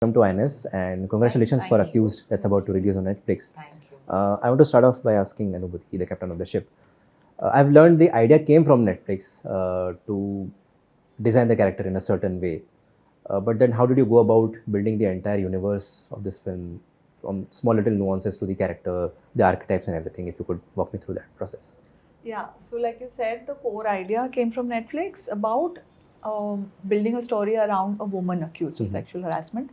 Welcome to IANS and congratulations for Thank you. Accused that's about to release on Netflix. Thank you. I want to start off by asking Anubhuti, the captain of the ship. I've learned the idea came from Netflix to design the character in a certain way. But then how did you go about building the entire universe of this film from small little nuances to the character, the archetypes and everything? If you could walk me through that process. Yeah, so like you said, the core idea came from Netflix about building a story around a woman accused of sexual harassment.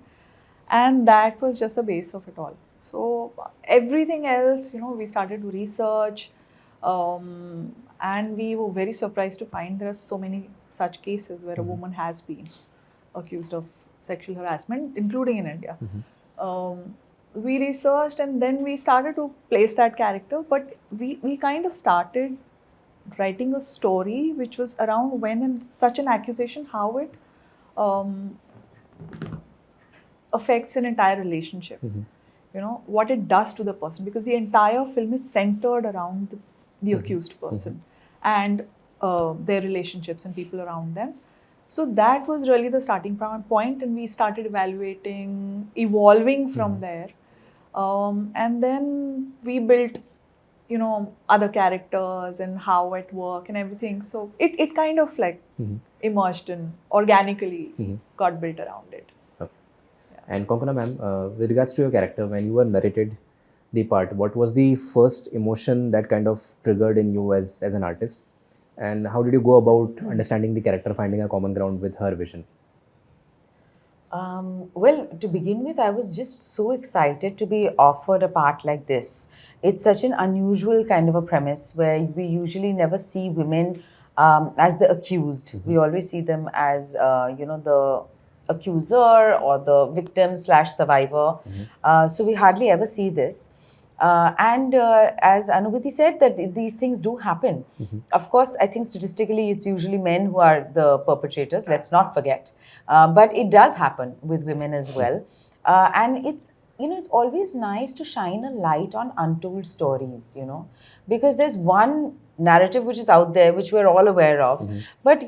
And that was just the base of it all. So everything else, we started to research, and we were very surprised to find there are so many such cases where a woman has been accused of sexual harassment, including in India. We researched and then we started to place that character, but we kind of started writing a story which was around when in such an accusation, how it affects an entire relationship. What it does to the person, because the entire film is centered around the accused person and their relationships and people around them. So that was really the starting point, and we started evolving from there. And then we built, other characters and how it work and everything. So it kind of like emerged and organically got built around it. And Konkona ma'am, with regards to your character, when you were narrated the part, what was the first emotion that kind of triggered in you as an artist? And how did you go about understanding the character, finding a common ground with her vision? Well, to begin with, I was just so excited to be offered a part like this. It's such an unusual kind of a premise where we usually never see women as the accused. We always see them as, the accuser or the victim / survivor. So we hardly ever see this. And as Anubhuti said, that these things do happen. Of course, I think statistically it's usually men who are the perpetrators, let's not forget. But it does happen with women as well. And it's always nice to shine a light on untold stories, because there's one narrative which is out there, which we're all aware of. But,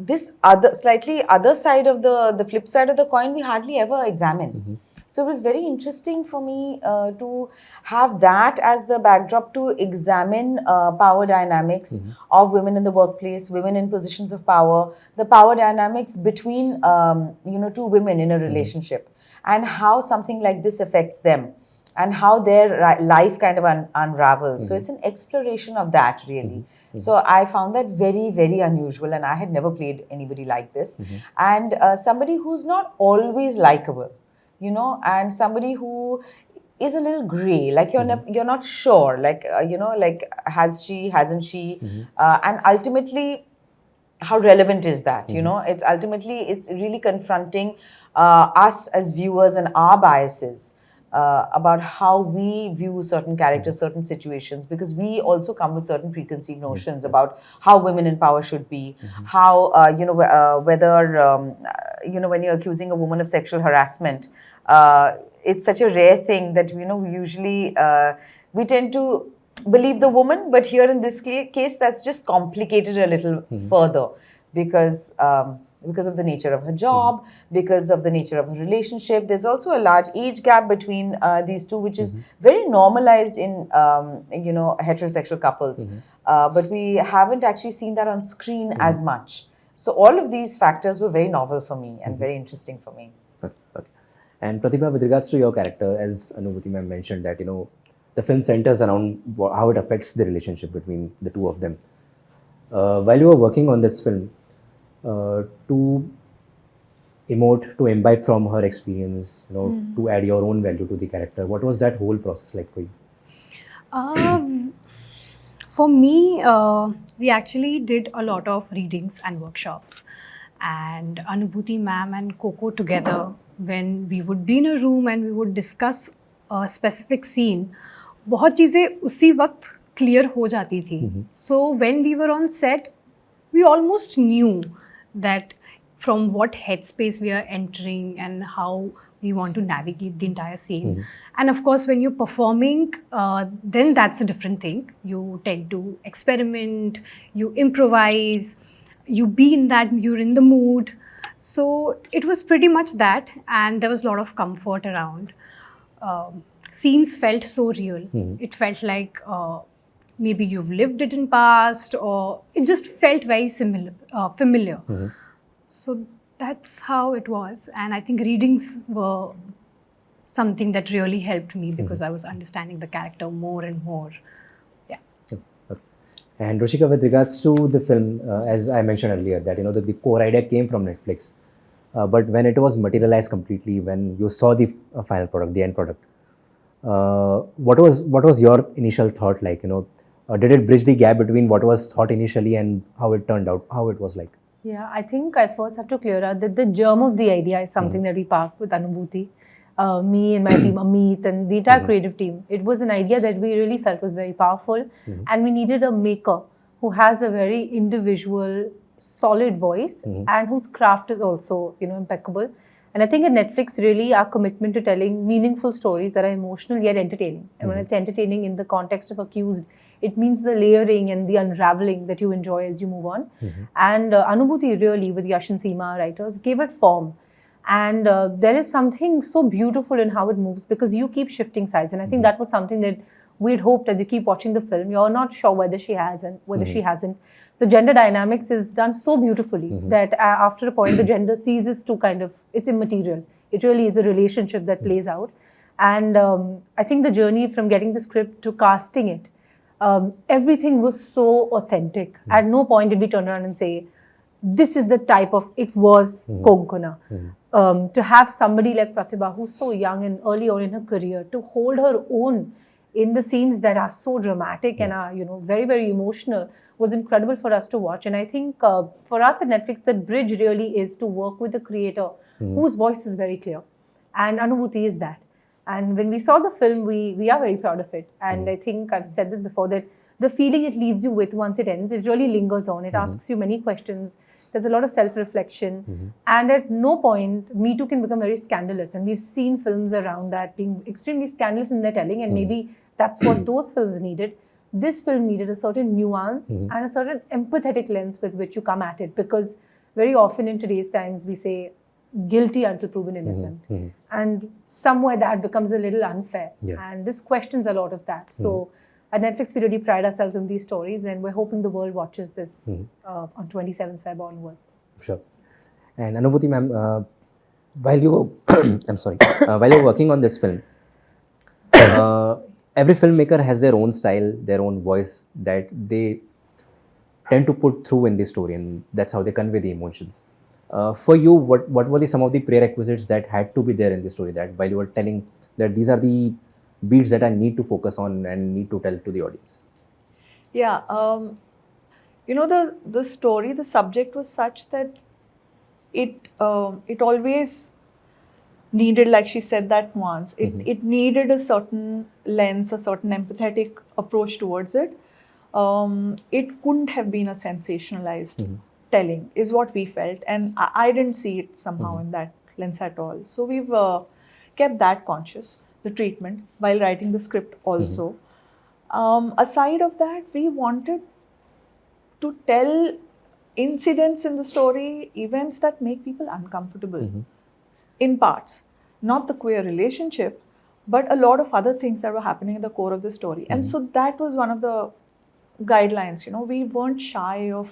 this slightly other side of the flip side of the coin, we hardly ever examine. So it was very interesting for me to have that as the backdrop to examine power dynamics of women in the workplace, women in positions of power, the power dynamics between two women in a relationship, and how something like this affects them, and how their life kind of unravels. So it's an exploration of that, really. So I found that very, very unusual, and I had never played anybody like this. And somebody who's not always likable, and somebody who is a little gray, like you're not sure, like, has she, hasn't she? And ultimately, how relevant is that? It's really confronting us as viewers and our biases about how we view certain characters, certain situations, because we also come with certain preconceived notions about how women in power should be, how, whether, when you're accusing a woman of sexual harassment, it's such a rare thing that, we usually, we tend to believe the woman, but here in this case, that's just complicated a little further because of the nature of her job, because of the nature of her relationship. There's also a large age gap between these two, which is very normalized in, heterosexual couples. But we haven't actually seen that on screen as much. So all of these factors were very novel for me and very interesting for me. Okay. And Pratibha, with regards to your character, as Anubhuti ma'am mentioned that, the film centers around how it affects the relationship between the two of them. While you were working on this film, to emote, to imbibe from her experience, to add your own value to the character, what was that whole process like for you? For me, we actually did a lot of readings and workshops. And Anubhuti ma'am and Coco together, when we would be in a room and we would discuss a specific scene, बहुत चीज़ें उसी वक्त clear हो जाती थी. So when we were on set, we almost knew that from what headspace we are entering and how we want to navigate the entire scene. And of course, when you're performing, then that's a different thing. You tend to experiment, you improvise, you be in that, you're in the mood. So it was pretty much that, and there was a lot of comfort around. Scenes felt so real. It felt like maybe you've lived it in past, or it just felt very familiar. So that's how it was, and I think readings were something that really helped me because I was understanding the character more and more. Yeah. Okay. And Ruchikaa, with regards to the film, as I mentioned earlier, that the core idea came from Netflix, but when it was materialized completely, when you saw the final product, the end product, what was your initial thought like? Did it bridge the gap between what was thought initially and how it turned out? How it was like? Yeah, I think I first have to clear out that the germ of the idea is something that we parked with Anubhuti, me and my team, Amit, and the entire creative team. It was an idea that we really felt was very powerful, and we needed a maker who has a very individual, solid voice, and whose craft is also, impeccable. And I think at Netflix, really, our commitment to telling meaningful stories that are emotional yet entertaining. And when it's entertaining in the context of Accused, it means the layering and the unraveling that you enjoy as you move on. And Anubhuti really, with Yash and Seema writers, gave it form. And there is something so beautiful in how it moves because you keep shifting sides. And I think that was something that we'd hoped as you keep watching the film. You're not sure whether she has and whether she hasn't. The gender dynamics is done so beautifully that after a point, the gender ceases to it's immaterial. It really is a relationship that plays out. And I think the journey from getting the script to casting it, everything was so authentic. At no point did we turn around and say, this is the type of, it was Konkona. To have somebody like Pratibha, who's so young and early on in her career, to hold her own in the scenes that are so dramatic and are, very, very emotional, was incredible for us to watch. And I think for us at Netflix, the bridge really is to work with a creator whose voice is very clear. And Anubhuti is that. And when we saw the film, we are very proud of it. And I think I've said this before, that the feeling it leaves you with once it ends, it really lingers on. It asks you many questions. There's a lot of self-reflection. And at no point, Me Too can become very scandalous. And we've seen films around that being extremely scandalous in their telling. And maybe that's what those films needed. This film needed a certain nuance and a certain empathetic lens with which you come at it. Because very often in today's times, we say, guilty until proven innocent. And somewhere that becomes a little unfair. And this questions a lot of that. So at Netflix, we really pride ourselves on these stories, and we're hoping the world watches this on 27th Feb onwards. Sure. And Anubhuti ma'am, while you I'm sorry, while you're working on this film, every filmmaker has their own style, their own voice that they tend to put through in the story, and that's how they convey the emotions. For you, what were some of the prerequisites that had to be there in the story, that while you were telling that these are the beats that I need to focus on and need to tell to the audience? Yeah, the story, the subject was such that it always needed, like she said, that nuance. It needed a certain lens, a certain empathetic approach towards it. It couldn't have been a sensationalized telling, is what we felt, and I didn't see it somehow in that lens at all. So we've kept that conscious, the treatment, while writing the script also. Aside of that, we wanted to tell incidents in the story, events that make people uncomfortable in parts. Not the queer relationship, but a lot of other things that were happening at the core of the story. And so that was one of the guidelines. We weren't shy of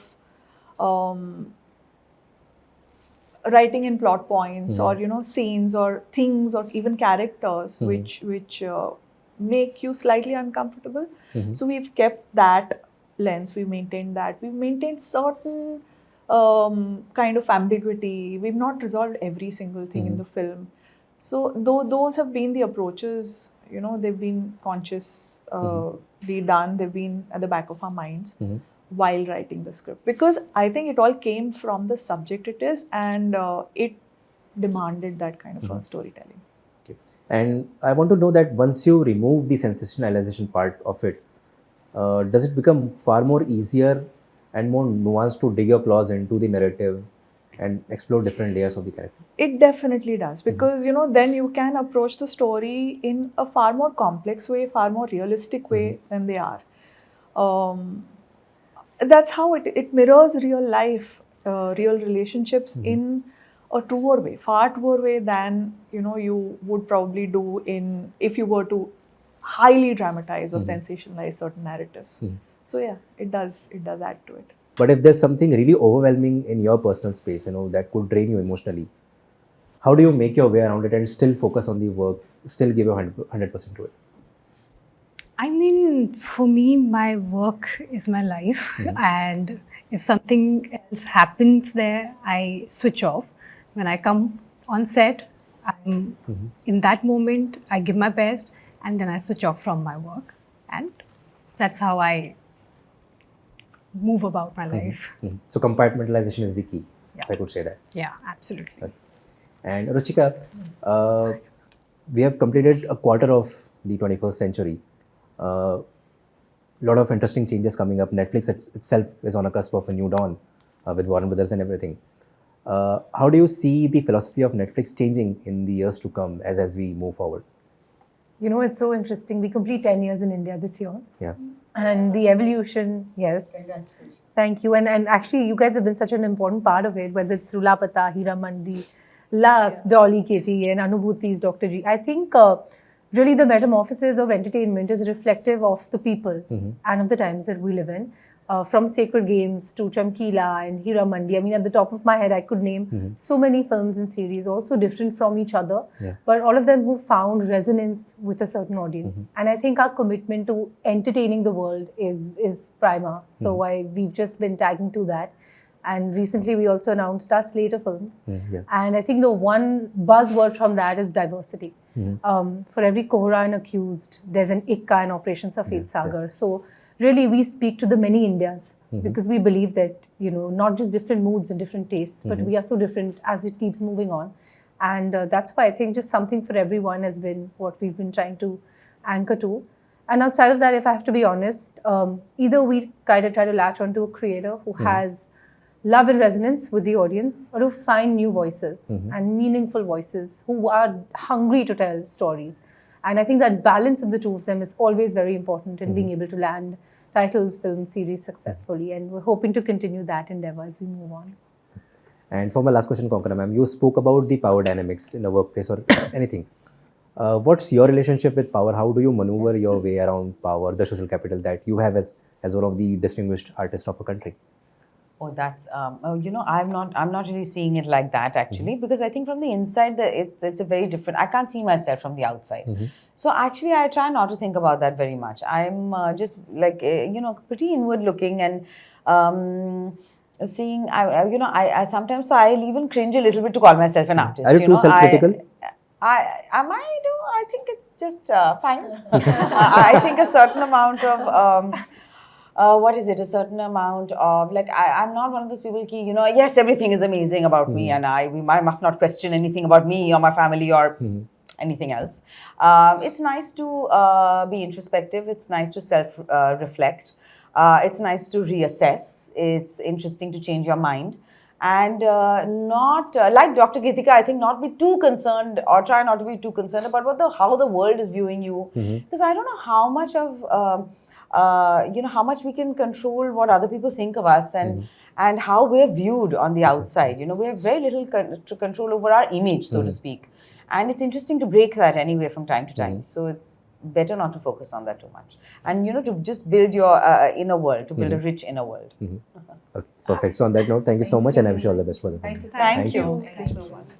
writing in plot points or scenes or things or even characters which make you slightly uncomfortable. So we've kept that lens, we maintained that. We've maintained certain kind of ambiguity. We've not resolved every single thing in the film. So those have been the approaches, they've been consciously done, they've been at the back of our minds while writing the script. Because I think it all came from the subject it is, and it demanded that kind of storytelling. Okay. And I want to know that once you remove the sensationalization part of it, does it become far more easier and more nuanced to dig your claws into the narrative and explore different layers of the character? It definitely does, because then you can approach the story in a far more complex way, far more realistic way than they are. That's how it mirrors real life, real relationships in a truer way, far truer way than you would probably do if you were to highly dramatize or sensationalize certain narratives. So yeah, it does add to it. But if there's something really overwhelming in your personal space, that could drain you emotionally, how do you make your way around it and still focus on the work, still give your 100% to it? I mean, for me, my work is my life. And if something else happens there, I switch off. When I come on set, I'm in that moment, I give my best, and then I switch off from my work. And that's how I move about my life. So compartmentalization is the key, if I could say that. Yeah, absolutely. And Ruchika, we have completed a quarter of the 21st century. A lot of interesting changes coming up. Netflix itself is on a cusp of a new dawn with Warner Brothers and everything. How do you see the philosophy of Netflix changing in the years to come as we move forward? It's so interesting. We complete 10 years in India this year. Yeah. And the evolution, yes. Congratulations. Thank you. And actually, you guys have been such an important part of it, whether it's Rulapata, Hira Mandi, Lux, Dolly, Katie, and Anubhuti's Dr. G. I think really the metamorphosis of entertainment is reflective of the people and of the times that we live in. From Sacred Games to Chamkila and Hira Mandi. I mean, at the top of my head, I could name so many films and series, also different from each other, but all of them who found resonance with a certain audience. And I think our commitment to entertaining the world is prima. So we've just been tagging to that. And recently, we also announced our slate of films. And I think the one buzzword from that is diversity. For every Kohra and accused, there's an Ikka in Operation Safed Sagar. So really, we speak to the many Indias because we believe that, not just different moods and different tastes, but we are so different as it keeps moving on. And that's why I think just something for everyone has been what we've been trying to anchor to. And outside of that, if I have to be honest, either we kind of try to latch onto a creator who has love and resonance with the audience, or to find new voices and meaningful voices who are hungry to tell stories. And I think that balance of the two of them is always very important in being able to land titles, film series successfully. And we're hoping to continue that endeavor as we move on. And for my last question, Konkona ma'am, you spoke about the power dynamics in the workplace or anything. What's your relationship with power? How do you maneuver your way around power, the social capital that you have as one of the distinguished artists of a country? Oh, that's I'm not really seeing it like that actually, because I think from the inside it's a very different. I can't see myself from the outside, so actually I try not to think about that very much. I'm just like pretty inward looking and seeing. I sometimes I even cringe a little bit to call myself an artist. Are you too self-critical? I think it's just fine. I think a certain amount of. A certain amount of, like, I'm not one of those people ki, yes, everything is amazing about me and I must not question anything about me or my family or anything else. It's nice to be introspective. It's nice to self-reflect. It's nice to reassess. It's interesting to change your mind. And not, like Dr. Geetika, I think not be too concerned or try not to be too concerned about how the world is viewing you. Because I don't know how much of... how much we can control what other people think of us and how we're viewed on the outside. We have very little control over our image, so to speak. And it's interesting to break that anyway from time to time. So it's better not to focus on that too much. And, to just build your inner world, to build a rich inner world. Okay, perfect. So on that note, thank you so much and I wish you all the best for the film. Thank you. Thank you so much.